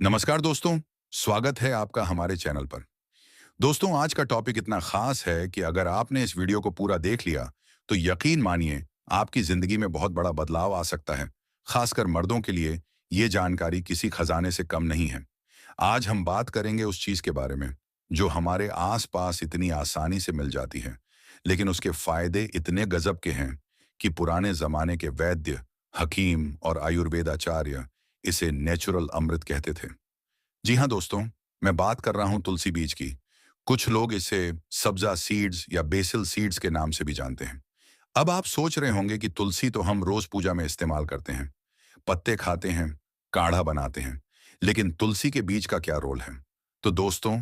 नमस्कार दोस्तों, स्वागत है आपका हमारे चैनल पर। दोस्तों, आज का टॉपिक इतना खास है कि अगर आपने इस वीडियो को पूरा देख लिया, तो यकीन मानिए आपकी जिंदगी में बहुत बड़ा बदलाव आ सकता है। खासकर मर्दों के लिए ये जानकारी किसी खजाने से कम नहीं है। आज हम बात करेंगे उस चीज के बारे में जो हमारे आसपास इतनी आसानी से मिल जाती है, लेकिन उसके फायदे इतने गजब के हैं कि पुराने जमाने के वैद्य, हकीम और आयुर्वेदाचार्य इसे नेचुरल अमृत कहते थे। जी हाँ दोस्तों, मैं बात कर रहा हूँ तुलसी बीज की। कुछ लोग इसे सब्जा सीड्स या बेसिल सीड्स के नाम से भी जानते हैं। अब आप सोच रहे होंगे कि तुलसी तो हम रोज पूजा में इस्तेमाल करते हैं, पत्ते खाते हैं, काढ़ा बनाते हैं, लेकिन तुलसी के बीज का क्या रोल है? तो दोस्तों,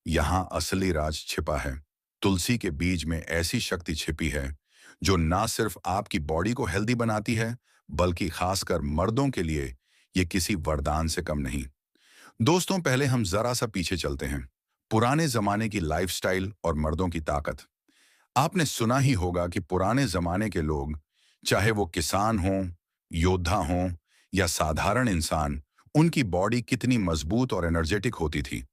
यहाँ असली राज छिपा है। तुलसी के बीज में ऐसी शक्ति छिपी है जो ना सिर्फ आपकी बॉडी को हेल्दी बनाती है, बल्कि खासकर मर्दों के लिए ये किसी वरदान से कम नहीं। दोस्तों, पहले हम जरा सा पीछे चलते हैं। पुराने जमाने की लाइफस्टाइल और मर्दों की ताकत। आपने सुना ही होगा कि पुराने जमाने के लोग, चाहे वो किसान हों, योद्धा हों या साधारण इंसान, उनकी बॉडी कितनी मजबूत और एनर्जेटिक होती थी।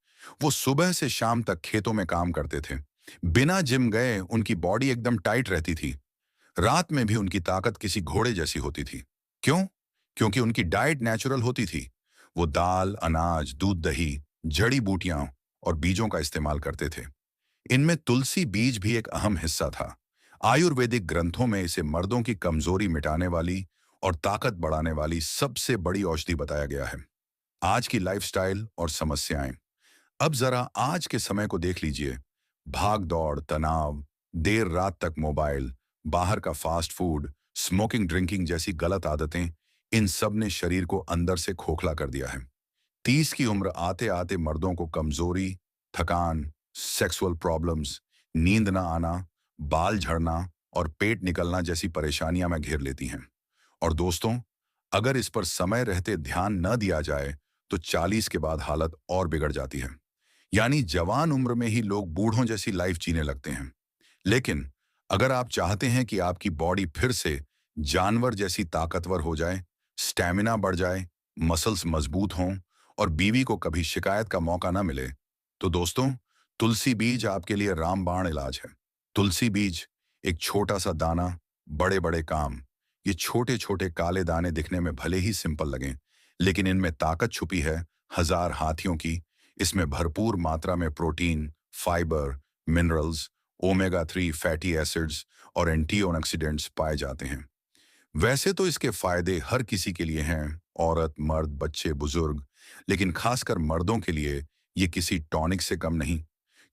वो सुबह से शाम तक खेतों में काम करते थे। बिना जिम गए उनकी बॉडी एकदम टाइट रहती थी। रात में भी उनकी ताकत किसी घोड़े जैसी होती थी। क्यों? क्योंकि उनकी डाइट नेचुरल होती थी। वो दाल, अनाज, दूध, दही, जड़ी बूटियां और बीजों का इस्तेमाल करते थे। इनमें तुलसी बीज भी एक अहम हिस्सा था। आयुर्वेदिक ग्रंथों में इसे मर्दों की कमजोरी मिटाने वाली और ताकत बढ़ाने वाली सबसे बड़ी औषधि बताया गया है। आज की लाइफस्टाइल और समस्याएं। अब जरा आज के समय को देख लीजिए। भाग दौड़, तनाव, देर रात तक मोबाइल, बाहर का फास्ट फूड, स्मोकिंग ड्रिंकिंग जैसी गलत आदतें, इन सब ने शरीर को अंदर से खोखला कर दिया है। 30 की उम्र आते आते मर्दों को कमजोरी, थकान, सेक्सुअल प्रॉब्लम्स, नींद ना आना, बाल झड़ना और पेट निकलना जैसी परेशानियां में घेर लेती हैं। और दोस्तों, अगर इस पर समय रहते ध्यान न दिया जाए, तो 40 के बाद हालत और बिगड़ जाती है। यानी जवान उम्र में ही लोग बूढ़ों जैसी लाइफ जीने लगते हैं। लेकिन अगर आप चाहते हैं कि आपकी बॉडी फिर से जानवर जैसी ताकतवर हो जाए, स्टैमिना बढ़ जाए, मसल्स मजबूत हों और बीवी को कभी शिकायत का मौका ना मिले, तो दोस्तों, तुलसी बीज आपके लिए रामबाण इलाज है। तुलसी बीज, एक छोटा सा दाना, बड़े बड़े काम। ये छोटे छोटे काले दाने दिखने में भले ही सिंपल लगें, लेकिन इनमें ताकत छुपी है हजार हाथियों की। इसमें भरपूर मात्रा में protein, fibre, minerals, omega 3 fatty acids और एंटीऑक्सीडेंट्स पाए जाते हैं। वैसे तो इसके फायदे हर किसी के लिए हैं, औरत, मर्द, बच्चे, बुजुर्ग, लेकिन खासकर मर्दों के लिए ये किसी टॉनिक से कम नहीं,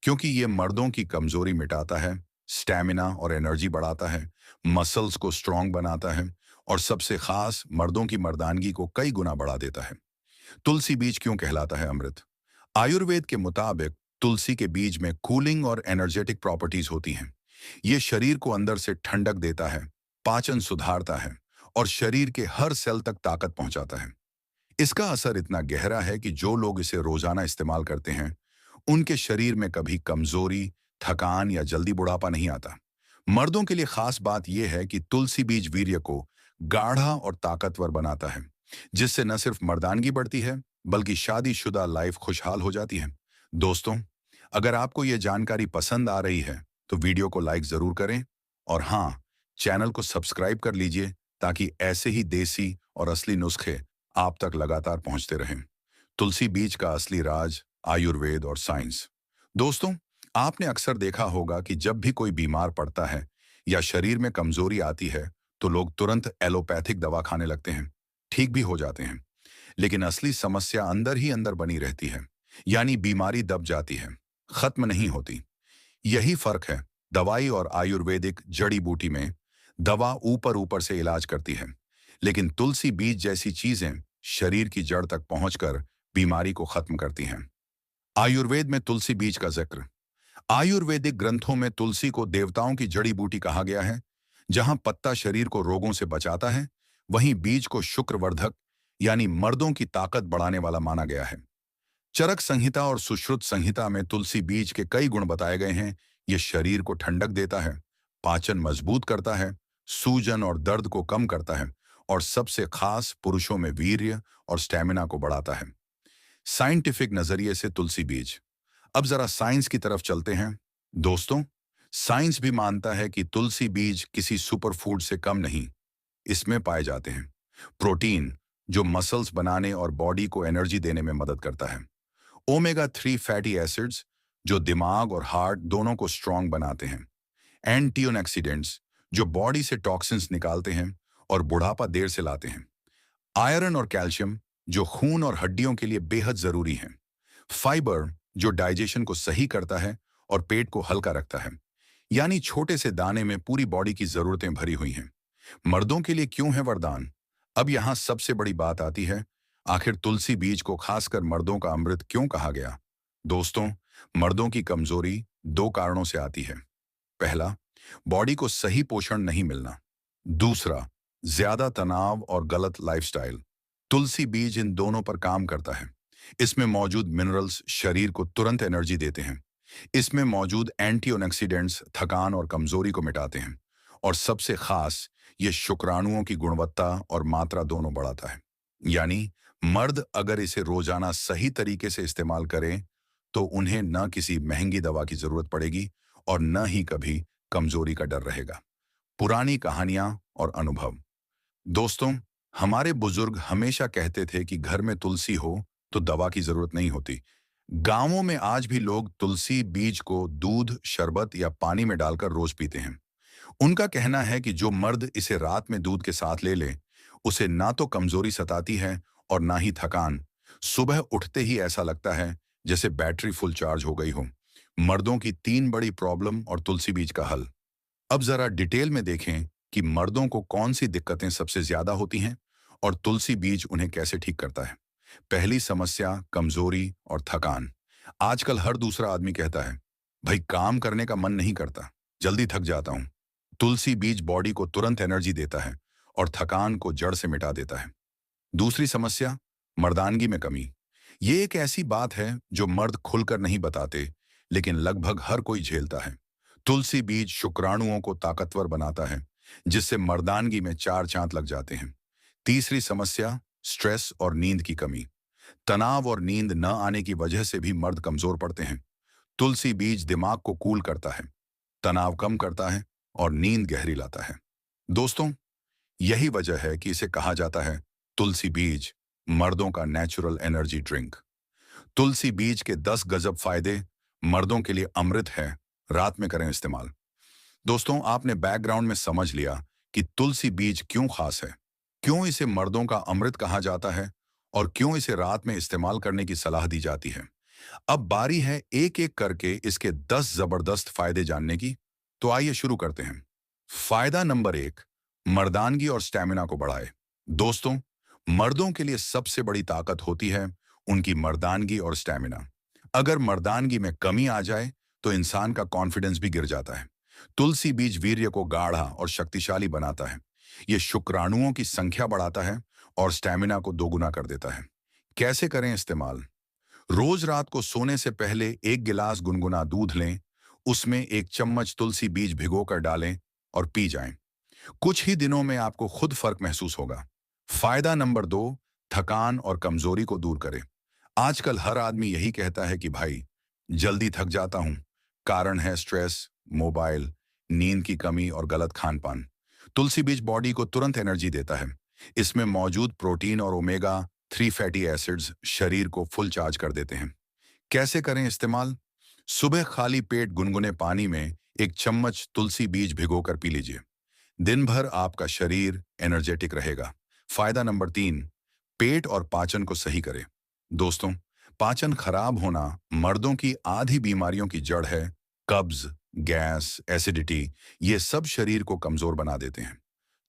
क्योंकि ये मर्दों की कमजोरी मिटाता है, स्टैमिना और एनर्जी बढ़ाता है, मसल्स को स्ट्रांग बनाता है और सबसे खास मर्दों की मर्दानगी को कई गुना बढ़ा देता है। तुलसी बीज क्यों कहलाता है अमृत? आयुर्वेद के मुताबिक तुलसी के बीज में कूलिंग और एनर्जेटिक प्रॉपर्टीज होती हैं। ये शरीर को अंदर से ठंडक देता है, पाचन सुधारता है और शरीर के हर सेल तक ताकत पहुंचाता है। इसका असर इतना गहरा है कि जो लोग इसे रोजाना इस्तेमाल करते हैं, उनके शरीर में कभी कमजोरी, थकान या जल्दी बुढ़ापा नहीं आता। मर्दों के लिए खास बात यह है कि तुलसी बीज वीर्य को गाढ़ा और ताकतवर बनाता है, जिससे न सिर्फ मर्दानगी बढ़ती है, बल्कि शादीशुदा लाइफ खुशहाल हो जाती है। दोस्तों, अगर आपको यह जानकारी पसंद आ रही है, तो वीडियो को लाइक जरूर करें और हाँ, चैनल को सब्सक्राइब कर लीजिए ताकि ऐसे ही देसी और असली नुस्खे आप तक लगातार पहुंचते रहें। तुलसी बीज का असली राज, आयुर्वेद और साइंस। दोस्तों, आपने अक्सर देखा होगा कि जब भी कोई बीमार पड़ता है या शरीर में कमजोरी आती है, तो लोग तुरंत एलोपैथिक दवा खाने लगते हैं। ठीक भी हो जाते हैं, लेकिन असली समस्या अंदर ही अंदर बनी रहती है। यानी बीमारी दब जाती है, खत्म नहीं होती। यही फर्क है दवाई और आयुर्वेदिक जड़ी बूटी में। दवा ऊपर ऊपर से इलाज करती है, लेकिन तुलसी बीज जैसी चीजें शरीर की जड़ तक पहुंचकर बीमारी को खत्म करती हैं। आयुर्वेद में तुलसी बीज का जिक्र। आयुर्वेदिक ग्रंथों में तुलसी को देवताओं की जड़ी बूटी कहा गया है। जहां पत्ता शरीर को रोगों से बचाता है, वहीं बीज को शुक्रवर्धक यानी मर्दों की ताकत बढ़ाने वाला माना गया है। चरक संहिता और सुश्रुत संहिता में तुलसी बीज के कई गुण बताए गए हैं। ये शरीर को ठंडक देता है, पाचन मजबूत करता है, सूजन और दर्द को कम करता है और सबसे खास पुरुषों में वीर्य और स्टेमिना को बढ़ाता है। साइंटिफिक नजरिए से तुलसी बीज। अब जरा साइंस की तरफ चलते हैं। दोस्तों, साइंस भी मानता है कि तुलसी बीज किसी सुपर फूड से कम नहीं। इसमें पाए जाते हैं प्रोटीन, जो मसल्स बनाने और बॉडी को एनर्जी देने में मदद करता है। ओमेगा 3 फैटी एसिड्स, जो दिमाग और हार्ट दोनों को स्ट्रांग बनाते हैं। एंटीऑक्सीडेंट्स, जो बॉडी से टॉक्सिन्स निकालते हैं और बुढ़ापा देर से लाते हैं। आयरन और कैल्शियम, जो खून और हड्डियों के लिए बेहद जरूरी हैं। फाइबर, जो डाइजेशन को सही करता है और पेट को हल्का रखता है। यानी छोटे से दाने में पूरी बॉडी की जरूरतें भरी हुई हैं। मर्दों के लिए क्यों है वरदान? अब यहां सबसे बड़ी बात आती है, आखिर तुलसी बीज को खासकर मर्दों का अमृत क्यों कहा गया? दोस्तों, मर्दों की कमजोरी दो कारणों से आती है। पहला, बॉडी को सही पोषण नहीं मिलना। दूसरा, ज्यादा तनाव और गलत लाइफस्टाइल। तुलसी बीज इन दोनों पर काम करता है। इसमें मौजूद मिनरल्स शरीर को तुरंत एनर्जी देते हैं। इसमें मौजूद एंटीऑक्सीडेंट्स थकान और कमजोरी को मिटाते हैं। और सबसे खास, ये शुक्राणुओं की गुणवत्ता और मात्रा दोनों बढ़ाता है। यानी मर्द अगर इसे रोजाना सही तरीके से इस्तेमाल करें तो उन्हें न किसी महंगी दवा की जरूरत पड़ेगी और न ही कभी कमजोरी का डर रहेगा। पुरानी कहानियां और अनुभव। दोस्तों, हमारे बुजुर्ग हमेशा कहते थे कि घर में तुलसी हो तो दवा की जरूरत नहीं होती। गांवों में आज भी लोग तुलसी बीज को दूध, शरबत या पानी में डालकर रोज पीते हैं। उनका कहना है कि जो मर्द इसे रात में दूध के साथ ले ले, उसे ना तो कमजोरी सताती है और ना ही थकान। सुबह उठते ही ऐसा लगता है जैसे बैटरी फुल चार्ज हो गई हो। मर्दों की तीन बड़ी प्रॉब्लम और तुलसी बीज का हल। अब जरा डिटेल में देखें कि मर्दों को कौन सी दिक्कतें सबसे ज्यादा होती हैं और तुलसी बीज उन्हें कैसे ठीक करता है। पहली समस्या, कमजोरी और थकान। आजकल हर दूसरा आदमी कहता है, भाई काम करने का मन नहीं करता, जल्दी थक जाता हूं। तुलसी बीज बॉडी को तुरंत एनर्जी देता है और थकान को जड़ से मिटा देता है। दूसरी समस्या, मर्दानगी में कमी। ये एक ऐसी बात है जो मर्द खुलकर नहीं बताते, लेकिन लगभग हर कोई झेलता है। तुलसी बीज शुक्राणुओं को ताकतवर बनाता है, जिससे मर्दानगी में चार चांद लग जाते हैं। तीसरी समस्या, स्ट्रेस और नींद की कमी। तनाव और नींद न आने की वजह से भी मर्द कमजोर पड़ते हैं। तुलसी बीज दिमाग को कूल करता है, तनाव कम करता है और नींद गहरी लाता है। दोस्तों, यही वजह है कि इसे कहा जाता है तुलसी बीज मर्दों का नेचुरल एनर्जी ड्रिंक। तुलसी बीज के 10 गजब फायदे मर्दों के लिए अमृत है। रात में करें इस्तेमाल। दोस्तों, आपने बैकग्राउंड में समझ लिया कि तुलसी बीज क्यों खास है, क्यों इसे मर्दों का अमृत कहा जाता है और क्यों इसे रात में इस्तेमाल करने की सलाह दी जाती है। अब बारी है एक एक करके इसके 10 जबरदस्त फायदे जानने की। तो आइए शुरू करते हैं। फायदा नंबर 1, मर्दानगी और स्टैमिना को बढ़ाए। दोस्तों, मर्दों के लिए सबसे बड़ी ताकत होती है उनकी मर्दानगी और स्टैमिना। अगर मर्दानगी में कमी आ जाए तो इंसान का कॉन्फिडेंस भी गिर जाता है। तुलसी बीज वीर्य को गाढ़ा और शक्तिशाली बनाता है। यह शुक्राणुओं की संख्या बढ़ाता है और स्टैमिना को दोगुना कर देता है। कैसे करें इस्तेमाल? रोज रात को सोने से पहले एक गिलास गुनगुना दूध लें, उसमें एक चम्मच तुलसी बीज भिगोकर डालें और पी जाएं। कुछ ही दिनों में आपको खुद फर्क महसूस होगा। फायदा नंबर 2, थकान और कमजोरी को दूर करें। आजकल हर आदमी यही कहता है कि भाई जल्दी थक जाता हूं। कारण है स्ट्रेस, मोबाइल, नींद की कमी और गलत खान पान। तुलसी बीज बॉडी को तुरंत एनर्जी देता है। इसमें मौजूद प्रोटीन और ओमेगा 3 फैटी एसिड्स शरीर को फुल चार्ज कर देते हैं। कैसे करें इस्तेमाल? सुबह खाली पेट गुनगुने पानी में एक चम्मच तुलसी बीज भिगोकर पी लीजिए। दिन भर आपका शरीर एनर्जेटिक रहेगा। फायदा नंबर 3, पेट और पाचन को सही करें। दोस्तों, पाचन खराब होना मर्दों की आधी बीमारियों की जड़ है। कब्ज, गैस, एसिडिटी, ये सब शरीर को कमजोर बना देते हैं।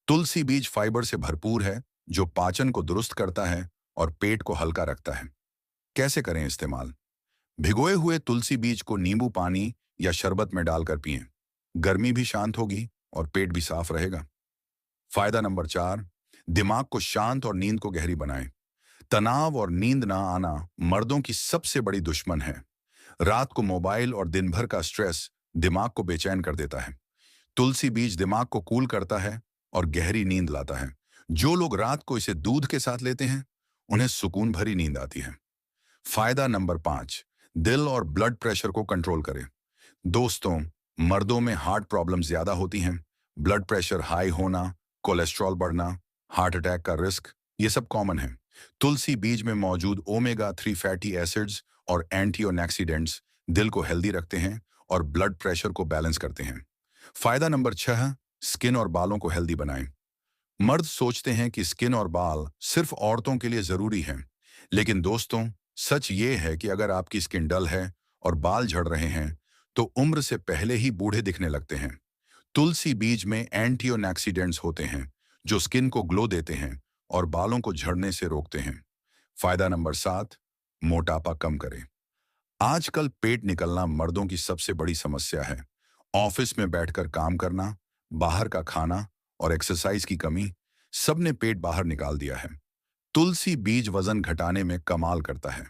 तुलसी बीज फाइबर से भरपूर है, जो पाचन को दुरुस्त करता है और पेट को हल्का रखता है। कैसे करें इस्तेमाल? भिगोए हुए तुलसी बीज को नींबू पानी या शरबत में डालकर पिएं। गर्मी भी शांत होगी और पेट भी साफ रहेगा। फायदा नंबर 4, दिमाग को शांत और नींद को गहरी बनाएं। तनाव और नींद ना आना मर्दों की सबसे बड़ी दुश्मन है। रात को मोबाइल और दिन भर का स्ट्रेस दिमाग को बेचैन कर देता है। तुलसी बीज दिमाग को कूल करता है और गहरी नींद लाता है। जो लोग रात को इसे दूध के साथ लेते हैं, उन्हें सुकून भरी नींद आती है। फायदा नंबर 5, दिल और ब्लड प्रेशर को कंट्रोल करें। दोस्तों, मर्दों में हार्ट प्रॉब्लम ज्यादा होती हैं। ब्लड प्रेशर हाई होना, कोलेस्ट्रॉल बढ़ना, हार्ट अटैक का रिस्क, ये सब कॉमन है। तुलसी बीज में मौजूद ओमेगा 3 फैटी एसिड्स और एंटीऑक्सीडेंट्स दिल को हेल्दी रखते हैं और ब्लड प्रेशर को बैलेंस करते हैं। फायदा नंबर 6, स्किन और बालों को हेल्दी बनाएं। मर्द सोचते हैं कि स्किन और बाल सिर्फ औरतों के लिए जरूरी हैं, लेकिन दोस्तों, सच ये है कि अगर आपकी स्किन डल है और बाल झड़ रहे हैं, तो उम्र से पहले ही बूढ़े दिखने लगते हैं। तुलसी बीज में एंटीऑक्सीडेंट्स होते हैं, जो स्किन को ग्लो देते हैं और बालों को झड़ने से रोकते हैं। फायदा नंबर 7, मोटापा कम करें। आजकल पेट निकलना मर्दों की सबसे बड़ी समस्या है। ऑफिस में बैठकर काम करना, बाहर का खाना और एक्सरसाइज की कमी, सबने पेट बाहर निकाल दिया है। तुलसी बीज वजन घटाने में कमाल करता है।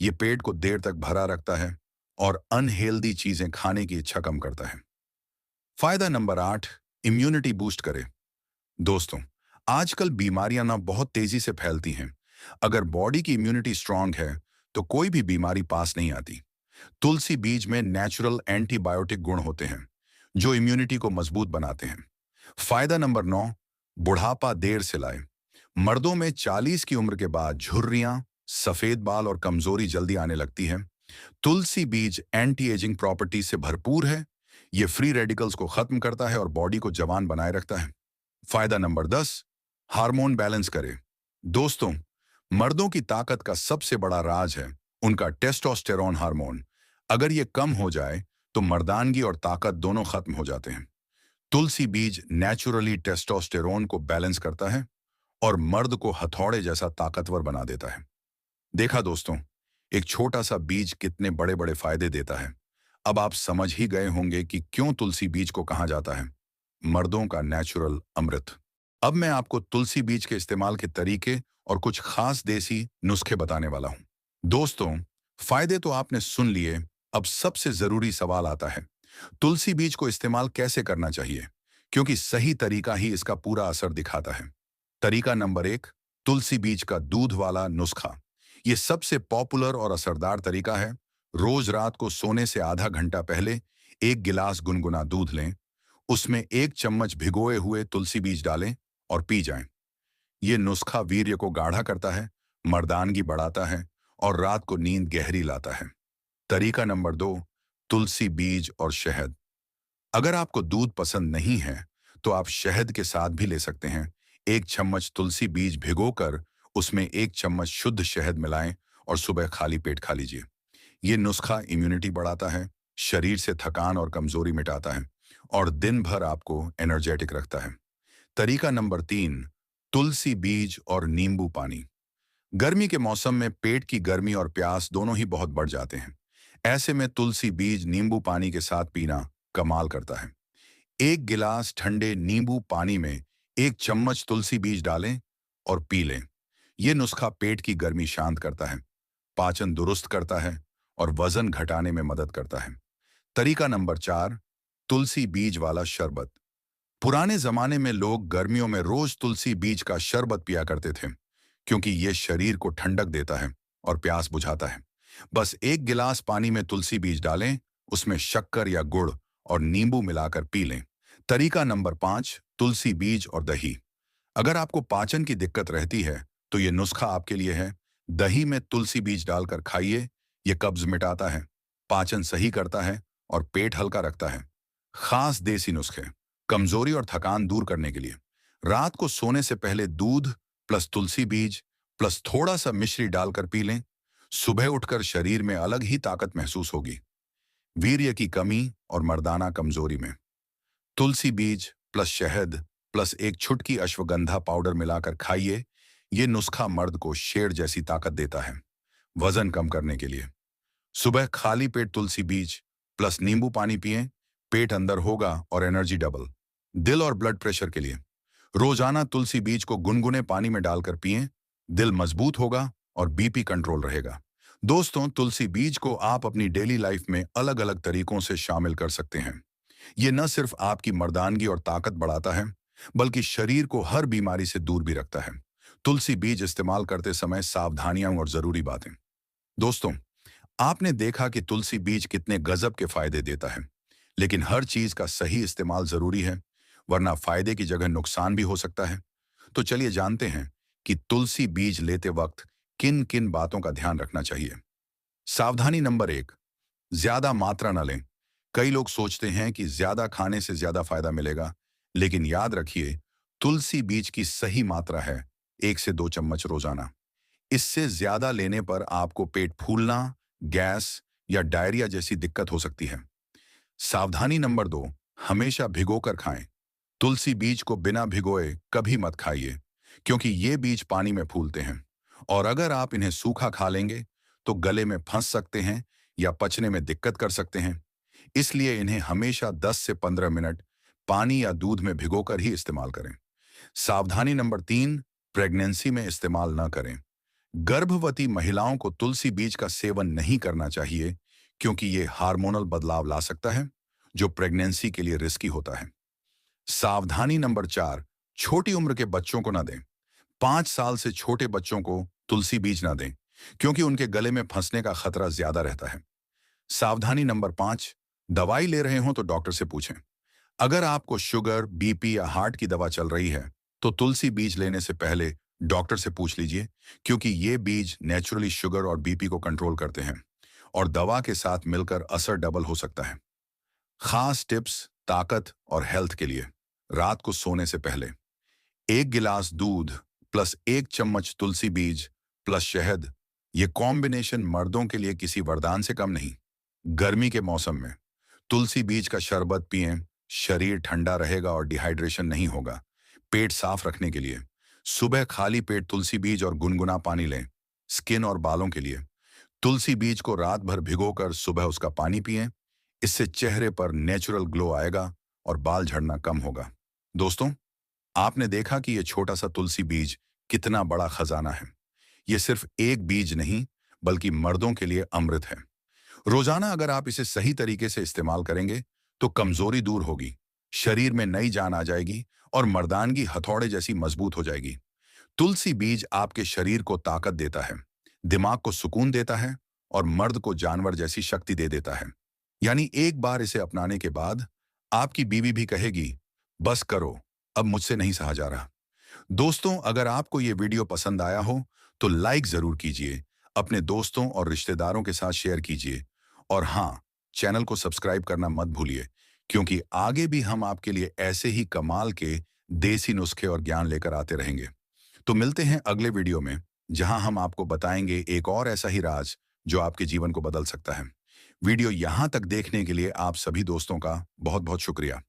ये पेट को देर तक भरा रखता है और अनहेल्दी चीजें खाने की इच्छा कम करता है। फायदा नंबर 8, इम्यूनिटी बूस्ट करे। दोस्तों, आजकल बीमारियां ना बहुत तेजी से फैलती हैं। अगर बॉडी की इम्यूनिटी स्ट्रांग है, तो कोई भी बीमारी पास नहीं आती। तुलसी बीज में नेचुरल एंटीबायोटिक गुण होते हैं, जो इम्यूनिटी को मजबूत बनाते हैं। फायदा नंबर 9, बुढ़ापा देर से लाए। मर्दों में 40 की उम्र के बाद झुर्रियां, सफेद बाल और कमजोरी जल्दी आने लगती है। तुलसी बीज एंटी एजिंग प्रॉपर्टी से भरपूर है। ये फ्री रेडिकल्स को खत्म करता है और बॉडी को जवान बनाए रखता है। फायदा नंबर 10, हार्मोन बैलेंस करे। दोस्तों, मर्दों की ताकत का सबसे बड़ा राज है उनका टेस्टोस्टेरोन हार्मोन। अगर ये कम हो जाए, तो मर्दानगी और ताकत दोनों खत्म हो जाते हैं। तुलसी बीज नेचुरली टेस्टोस्टेरोन को बैलेंस करता है और मर्द को हथौड़े जैसा ताकतवर बना देता है। देखा दोस्तों, एक छोटा सा बीज कितने बड़े बड़े फायदे देता है। अब आप समझ ही गए होंगे कि क्यों तुलसी बीज को कहा जाता है मर्दों का नेचुरल अमृत। अब मैं आपको तुलसी बीज के इस्तेमाल के तरीके और कुछ खास देसी नुस्खे बताने वाला हूं। दोस्तों, फायदे तो आपने सुन लिए। अब सबसे जरूरी सवाल आता है, तुलसी बीज को इस्तेमाल कैसे करना चाहिए, क्योंकि सही तरीका ही इसका पूरा असर दिखाता है। तरीका नंबर 1, तुलसी बीज का दूध वाला नुस्खा। ये सबसे पॉपुलर और असरदार तरीका है। रोज रात को सोने से आधा घंटा पहले 1 गिलास गुनगुना दूध लें। उसमें 1 चम्मच भिगोए हुए तुलसी बीज डालें और पी जाएं। ये नुस्खा वीर्य को गाढ़ा करता है, मर्दानगी बढ़ाता है और रात को नींद गहरी लाता है। तरीका नंबर 2, तुलसी बीज और शहद। अगर आपको दूध पसंद नहीं है, तो आप शहद के साथ भी ले सकते हैं। 1 चम्मच तुलसी बीज भिगोकर उसमें 1 चम्मच शुद्ध शहद मिलाएं और सुबह खाली पेट खा लीजिए। ये नुस्खा इम्यूनिटी बढ़ाता है, शरीर से थकान और कमजोरी मिटाता है और दिन भर आपको एनर्जेटिक रखता है। तरीका नंबर 3, तुलसी बीज और नींबू पानी। गर्मी के मौसम में पेट की गर्मी और प्यास दोनों ही बहुत बढ़ जाते हैं। ऐसे में तुलसी बीज नींबू पानी के साथ पीना कमाल करता है। 1 गिलास ठंडे नींबू पानी में 1 चम्मच तुलसी बीज डालें और पी लें। यह नुस्खा पेट की गर्मी शांत करता है, पाचन दुरुस्त करता है और वजन घटाने में मदद करता है। तरीका नंबर 4, तुलसी बीज वाला शरबत। पुराने जमाने में लोग गर्मियों में रोज तुलसी बीज का शरबत पिया करते थे, क्योंकि यह शरीर को ठंडक देता है और प्यास बुझाता है। बस 1 गिलास पानी में तुलसी बीज डालें, उसमें शक्कर या गुड़ और नींबू मिलाकर पी लें। तरीका नंबर 5, तुलसी बीज और दही। अगर आपको पाचन की दिक्कत रहती है, तो यह नुस्खा आपके लिए है। दही में तुलसी बीज डालकर खाइए। यह कब्ज मिटाता है, पाचन सही करता है और पेट हल्का रखता है। खास देसी नुस्खे कमजोरी और थकान दूर करने के लिए, रात को सोने से पहले दूध प्लस तुलसी बीज प्लस थोड़ा सा मिश्री डालकर पी लें। सुबह उठकर शरीर में अलग ही ताकत महसूस होगी। वीर्य की कमी और मर्दाना कमजोरी में तुलसी बीज प्लस शहद प्लस 1 चुटकी अश्वगंधा पाउडर मिलाकर खाइए। ये नुस्खा मर्द को शेर जैसी ताकत देता है। वजन कम करने के लिए सुबह खाली पेट तुलसी बीज प्लस नींबू पानी पिएं, पेट अंदर होगा और एनर्जी डबल। दिल और ब्लड प्रेशर के लिए रोजाना तुलसी बीज को गुनगुने पानी में डालकर पिएं, दिल मजबूत होगा और बीपी कंट्रोल रहेगा। दोस्तों, तुलसी बीज को आप अपनी डेली लाइफ में अलग अलग तरीकों से शामिल कर सकते हैं। ये न सिर्फ आपकी मर्दानगी और ताकत बढ़ाता है, बल्कि शरीर को हर बीमारी से दूर भी रखता है। तुलसी बीज इस्तेमाल करते समय सावधानियां और जरूरी बातें। दोस्तों, आपने देखा कि तुलसी बीज कितने गजब के फायदे देता है, लेकिन हर चीज का सही इस्तेमाल जरूरी है, वरना फायदे की जगह नुकसान भी हो सकता है। तो चलिए जानते हैं कि तुलसी बीज लेते वक्त किन किन बातों का ध्यान रखना चाहिए। सावधानी नंबर 1, ज्यादा मात्रा न लें। कई लोग सोचते हैं कि ज्यादा खाने से ज्यादा फायदा मिलेगा, लेकिन याद रखिए, तुलसी बीज की सही मात्रा है 1 से 2 चम्मच रोजाना। इससे ज्यादा लेने पर आपको पेट फूलना, गैस या डायरिया जैसी दिक्कत हो सकती है। सावधानी नंबर 2, हमेशा भिगोकर खाएं। तुलसी बीज को बिना भिगोए कभी मत खाइए, क्योंकि ये बीज पानी में फूलते हैं और अगर आप इन्हें सूखा खा लेंगे तो गले में फंस सकते हैं या पचने में दिक्कत कर सकते हैं। इसलिए इन्हें हमेशा 10 से 15 मिनट पानी या दूध में भिगोकर ही इस्तेमाल करें। सावधानी नंबर 3, प्रेगनेंसी में इस्तेमाल न करें। गर्भवती महिलाओं को तुलसी बीज का सेवन नहीं करना चाहिए, क्योंकि ये हार्मोनल बदलाव ला सकता है, जो प्रेगनेंसी के लिए रिस्की होता है। सावधानी नंबर 4, छोटी उम्र के बच्चों को ना दें। 5 साल से छोटे बच्चों को तुलसी बीज ना दें, क्योंकि उनके गले में फंसने का खतरा ज्यादा रहता है। सावधानी नंबर 5, दवाई ले रहे हो तो डॉक्टर से पूछें। अगर आपको शुगर, बीपी या हार्ट की दवा चल रही है, तो तुलसी बीज लेने से पहले डॉक्टर से पूछ लीजिए, क्योंकि ये बीज नेचुरली शुगर और बीपी को कंट्रोल करते हैं और दवा के साथ मिलकर असर डबल हो सकता है। खास टिप्स ताकत और हेल्थ के लिए। रात को सोने से पहले 1 गिलास दूध प्लस 1 चम्मच तुलसी बीज प्लस शहद, ये कॉम्बिनेशन मर्दों के लिए किसी वरदान से कम नहीं। गर्मी के मौसम में तुलसी बीज का शरबत पिएं, शरीर ठंडा रहेगा और डिहाइड्रेशन नहीं होगा। पेट साफ रखने के लिए सुबह खाली पेट तुलसी बीज और गुनगुना पानी लें। स्किन और बालों के लिए तुलसी बीज को रात भर भिगोकर सुबह उसका पानी पिएं। इससे चेहरे पर नेचुरल ग्लो आएगा और बाल झड़ना कम होगा। दोस्तों, आपने देखा कि यह छोटा सा तुलसी बीज कितना बड़ा खजाना है। ये सिर्फ एक बीज नहीं, बल्कि मर्दों के लिए अमृत है। रोजाना अगर आप इसे सही तरीके से इस्तेमाल करेंगे तो कमजोरी दूर होगी, शरीर में नई जान आ जाएगी और मर्दानगी हथौड़े जैसी मजबूत हो जाएगी। तुलसी बीज आपके शरीर को ताकत देता है, दिमाग को सुकून देता है और मर्द को जानवर जैसी शक्ति दे देता है। यानी एक बार इसे अपनाने के बाद आपकी बीवी भी कहेगी, बस करो, अब मुझसे नहीं सहा जा रहा। दोस्तों, अगर आपको ये वीडियो पसंद आया हो तो लाइक जरूर कीजिए, अपने दोस्तों और रिश्तेदारों के साथ शेयर कीजिए और हाँ, चैनल को सब्सक्राइब करना मत भूलिए, क्योंकि आगे भी हम आपके लिए ऐसे ही कमाल के देसी नुस्खे और ज्ञान लेकर आते रहेंगे। तो मिलते हैं अगले वीडियो में, जहां हम आपको बताएंगे एक और ऐसा ही राज जो आपके जीवन को बदल सकता है। वीडियो यहां तक देखने के लिए आप सभी दोस्तों का बहुत बहुत शुक्रिया।